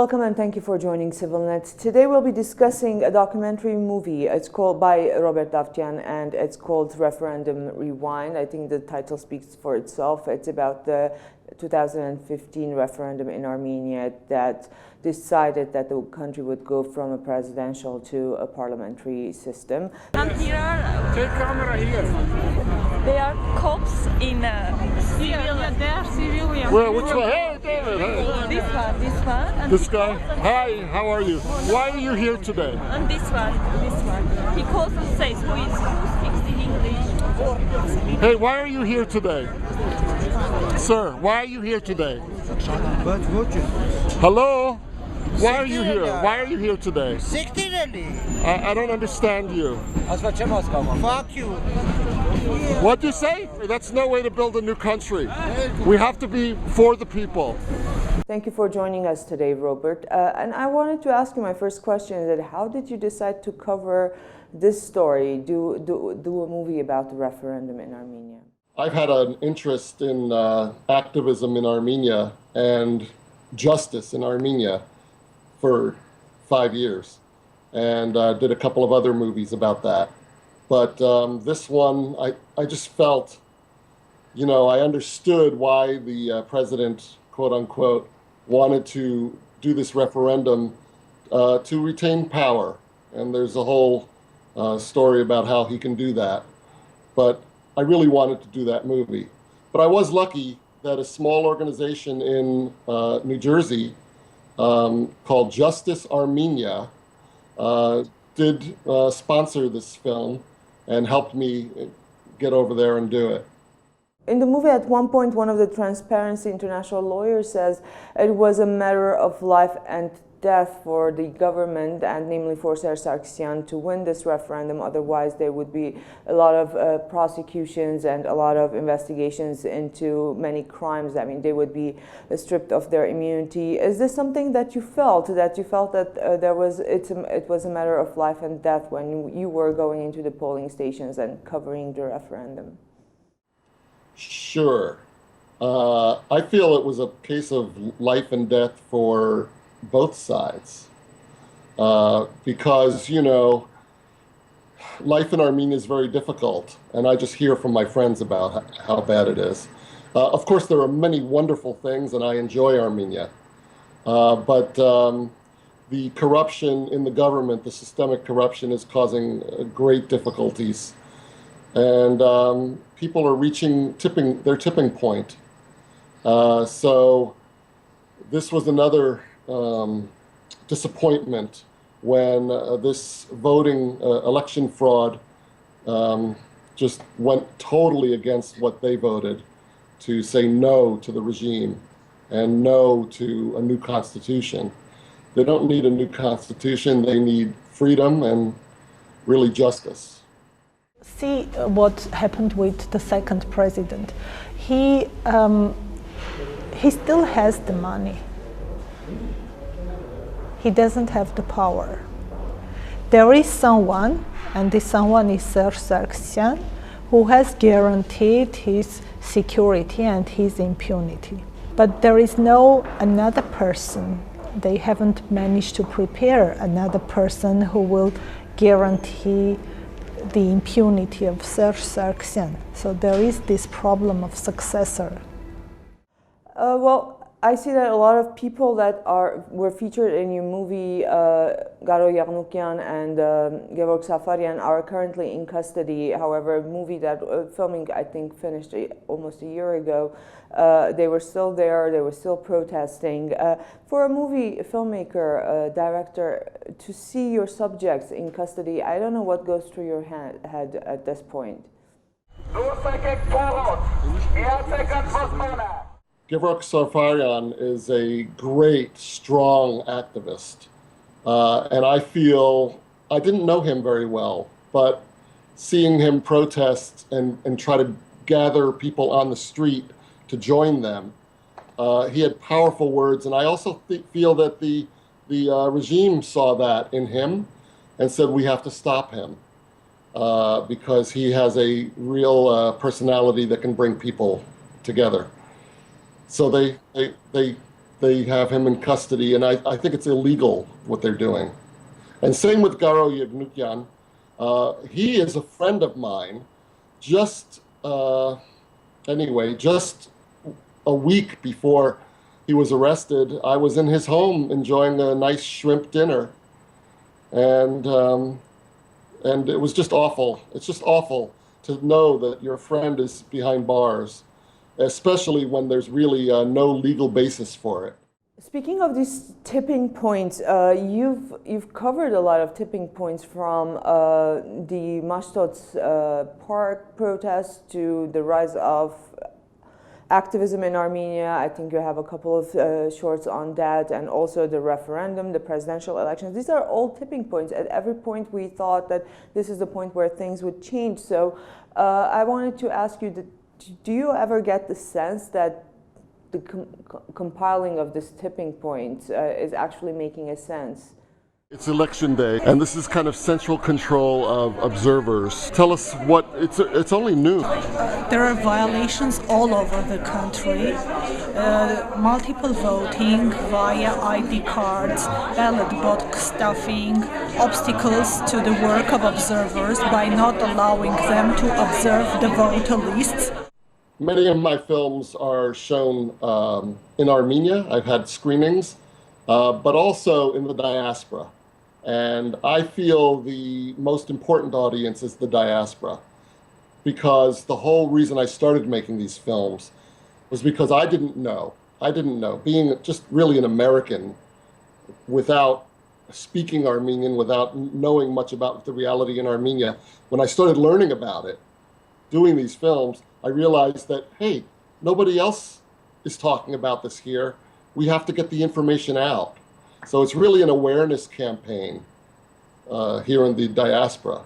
Welcome and thank you for joining CivilNet. Today we'll be discussing a documentary movie. It's called by Robert Davtyan and it's called Referendum Rewind. I think the title speaks for itself. It's about the 2015 referendum in Armenia that decided that the country would go from a presidential to a parliamentary system. And here are, Take camera here. they are cops in civil. They are civilians. Well, which one? Hey, David. Hey. This one, and This guy. Hi, how are you? Why are you here today? and this one. He calls and says, who speaks the English? Hey, why are you here today? Sir, why are you here today? Hello? Why are you here? Why are you here today? I don't understand you. Fuck you. What do you say? That's no way to build a new country. We have to be for the people. Thank you for joining us today, Robert. And I wanted to ask you my first question is that how did you decide to cover this story, do a movie about the referendum in Armenia? I've had an interest in activism in Armenia and justice in Armenia for 5 years, and did a couple of other movies about that. But this one, I just felt, you know, I understood why the president, quote unquote, wanted to do this referendum to retain power. And there's a whole story about how he can do that. But I really wanted to do that movie. But I was lucky that a small organization in New Jersey called Justice Armenia did sponsor this film and helped me get over there and do it. In the movie, at one point, one of the Transparency International lawyers says it was a matter of life and death for the government, and namely for Ser Sargsyan, to win this referendum. Otherwise, there would be a lot of prosecutions and a lot of investigations into many crimes. I mean, they would be stripped of their immunity. Is this something that you felt? That it was a matter of life and death when you were going into the polling stations and covering the referendum? Sure. I feel it was a case of life and death for both sides, because, you know, life in Armenia is very difficult, and I just hear from my friends about how bad it is. Of course, there are many wonderful things, and I enjoy Armenia, but the corruption in the government, the systemic corruption, is causing great difficulties, and people are reaching their tipping point. So this was another disappointment when this voting election fraud just went totally against what they voted, to say no to the regime and no to a new constitution. They don't need a new constitution, they need freedom and really justice. See what happened with the second president. He still has the money. He doesn't have the power. There is someone, and this someone is Ser Sargsyan, who has guaranteed his security and his impunity. But there is no another person. They haven't managed to prepare another person who will guarantee the impunity of Ser Sargsyan. So there is this problem of successor. Well, I see that a lot of people that were featured in your movie, Garo Yarnoukian and Gevorg Safarian, are currently in custody. However, a movie that filming, I think, finished almost a year ago. They were still there, they were still protesting. For a movie filmmaker, director, to see your subjects in custody, I don't know what goes through your head at this point. Gevorg Safarian is a great, strong activist. And I feel, I didn't know him very well, but seeing him protest and try to gather people on the street to join them, he had powerful words. And I also feel that the regime saw that in him and said, we have to stop him because he has a real personality that can bring people together. So they they have him in custody, and I think it's illegal what they're doing. And same with Garo Yevnukyan. He is a friend of mine. Just a week before he was arrested, I was in his home enjoying a nice shrimp dinner, and it was just awful. It's just awful to know that your friend is behind bars, especially when there's really no legal basis for it. Speaking of these tipping points, you've covered a lot of tipping points from the Mashtots park protests to the rise of activism in Armenia. I think you have a couple of shorts on that, and also the referendum, the presidential elections. These are all tipping points. At every point we thought that this is the point where things would change. So I wanted to ask you, do you ever get the sense that the compiling of this tipping point is actually making a sense? It's election day, and this is kind of central control of observers. Tell us what, it's only noon. There are violations all over the country. Multiple voting via ID cards, ballot box stuffing, obstacles to the work of observers by not allowing them to observe the voter lists. Many of my films are shown in Armenia. I've had screenings, but also in the diaspora. And I feel the most important audience is the diaspora, because the whole reason I started making these films was because I didn't know, being just really an American without speaking Armenian, without knowing much about the reality in Armenia. When I started learning about it, doing these films, I realized that, hey, nobody else is talking about this here. We have to get the information out. So it's really an awareness campaign here in the diaspora.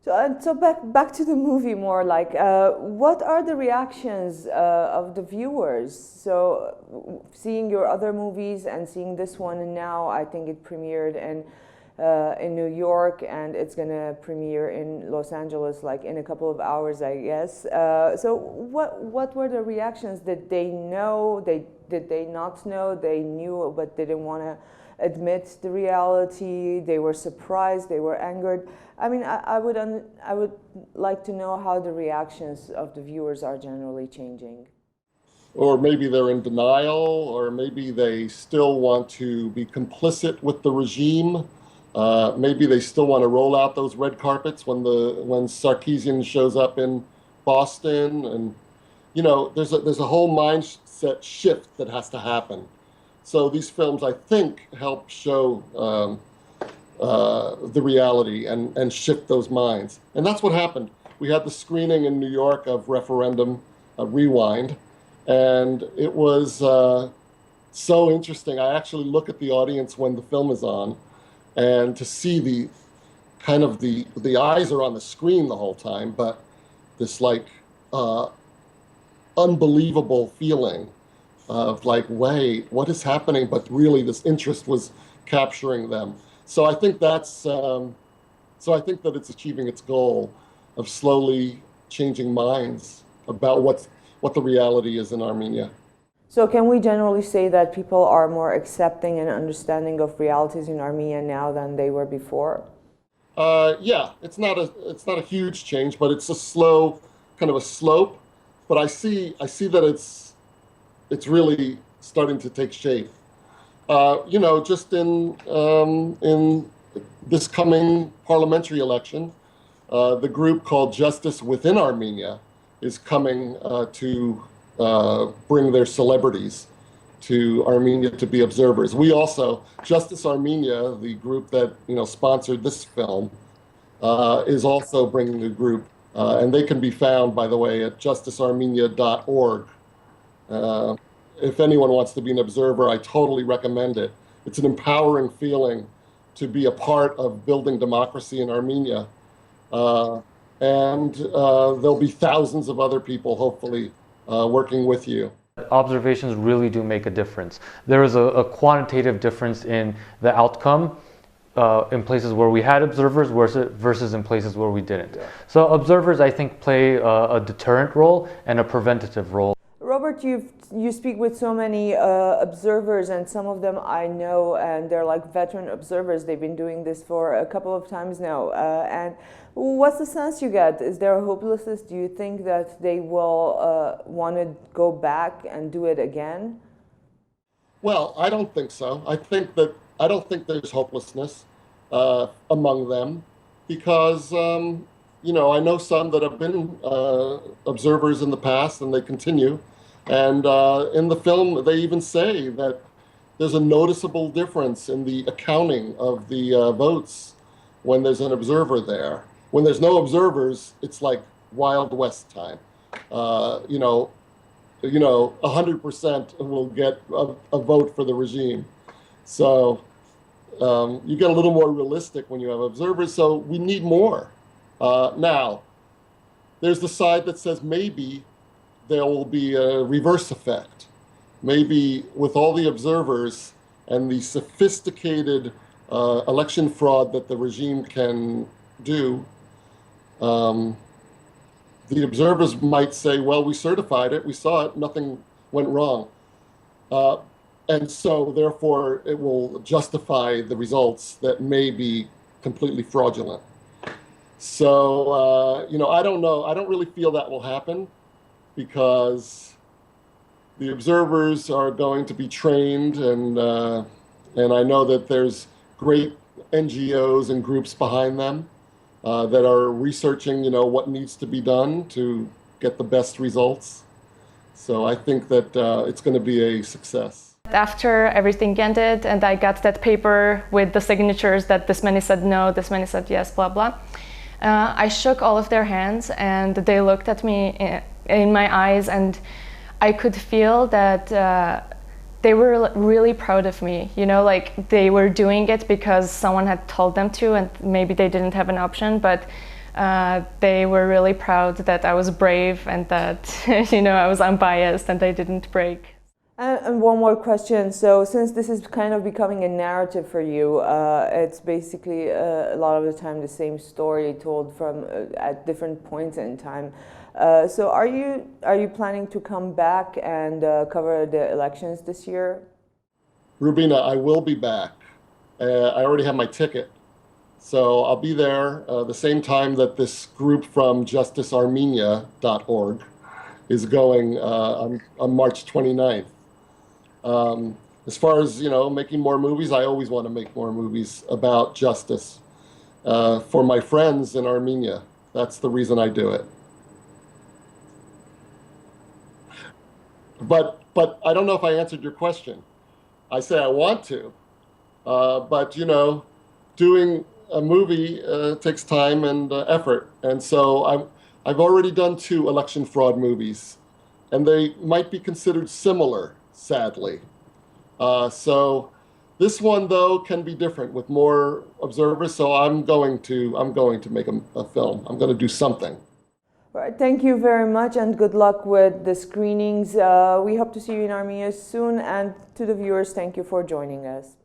So back to the movie more, like what are the reactions of the viewers? So seeing your other movies and seeing this one, and now I think it premiered in New York, and it's gonna premiere in Los Angeles like in a couple of hours, I guess. So what were the reactions? Did they know? Did they not know? They knew but didn't want to admit the reality. They were surprised. They were angered. I mean, I would like to know how the reactions of the viewers are generally changing. Or maybe they're in denial, or maybe they still want to be complicit with the regime. Maybe they still want to roll out those red carpets when Sarkeesian shows up in Boston, and you know, there's a whole mindset shift that has to happen. So these films, I think, help show the reality and shift those minds, and that's what happened. We had the screening in New York of Referendum, Rewind, and it was so interesting. I actually look at the audience when the film is on, and to see the eyes are on the screen the whole time, but this like unbelievable feeling of like, wait, what is happening? But really this interest was capturing them. So I think that it's achieving its goal of slowly changing minds about what the reality is in Armenia. So can we generally say that people are more accepting and understanding of realities in Armenia now than they were before? Yeah, it's not a huge change, but it's a slow, kind of a slope. But I see that it's really starting to take shape. You know, just in this coming parliamentary election, the group called Justice Within Armenia is coming to bring their celebrities to Armenia to be observers. We also, Justice Armenia, the group that sponsored this film, is also bringing a group, and they can be found, by the way, at justicearmenia.org. If anyone wants to be an observer, I totally recommend it. It's an empowering feeling to be a part of building democracy in Armenia. And there'll be thousands of other people, hopefully, working with you. Observations really do make a difference. There is a quantitative difference in the outcome in places where we had observers versus in places where we didn't. Yeah. So observers, I think, play a deterrent role and a preventative role. Robert, report, you speak with so many observers, and some of them I know, and they're like veteran observers. They've been doing this for a couple of times now. And what's the sense you get? Is there a hopelessness? Do you think that they will want to go back and do it again? Well, I don't think so. I don't think there's hopelessness among them, because you know, I know some that have been observers in the past, and they continue. And in the film, they even say that there's a noticeable difference in the accounting of the votes when there's an observer there. When there's no observers, it's like Wild West time. You know, 100% will get a vote for the regime. So you get a little more realistic when you have observers. So we need more. Now, there's the side that says maybe there will be a reverse effect. Maybe with all the observers and the sophisticated election fraud that the regime can do, the observers might say, well, we certified it, we saw it, nothing went wrong. And so therefore it will justify the results that may be completely fraudulent. So, you know, I don't know. I don't really feel that will happen, because the observers are going to be trained, and I know that there's great NGOs and groups behind them that are researching, you know, what needs to be done to get the best results. So I think that it's going to be a success. After everything ended and I got that paper with the signatures that this many said no, this many said yes, blah, blah, I shook all of their hands, and they looked at me in my eyes, and I could feel that they were really proud of me. You know, like they were doing it because someone had told them to, and maybe they didn't have an option, but they were really proud that I was brave and that, you know, I was unbiased and I didn't break. And one more question. So since this is kind of becoming a narrative for you, it's basically a lot of the time the same story told from at different points in time. So are you planning to come back and cover the elections this year? Rubina, I will be back. I already have my ticket. So I'll be there the same time that this group from justicearmenia.org is going on March 29th. As far as, you know, making more movies, I always want to make more movies about justice for my friends in Armenia. That's the reason I do it. But I don't know if I answered your question. I say I want to, but, you know, doing a movie takes time and effort. And so I've already done 2 election fraud movies, and they might be considered similar, sadly. So this one, though, can be different with more observers. So I'm going to make a film. I'm going to do something. All right, thank you very much, and good luck with the screenings. We hope to see you in Armenia soon, and to the viewers, thank you for joining us.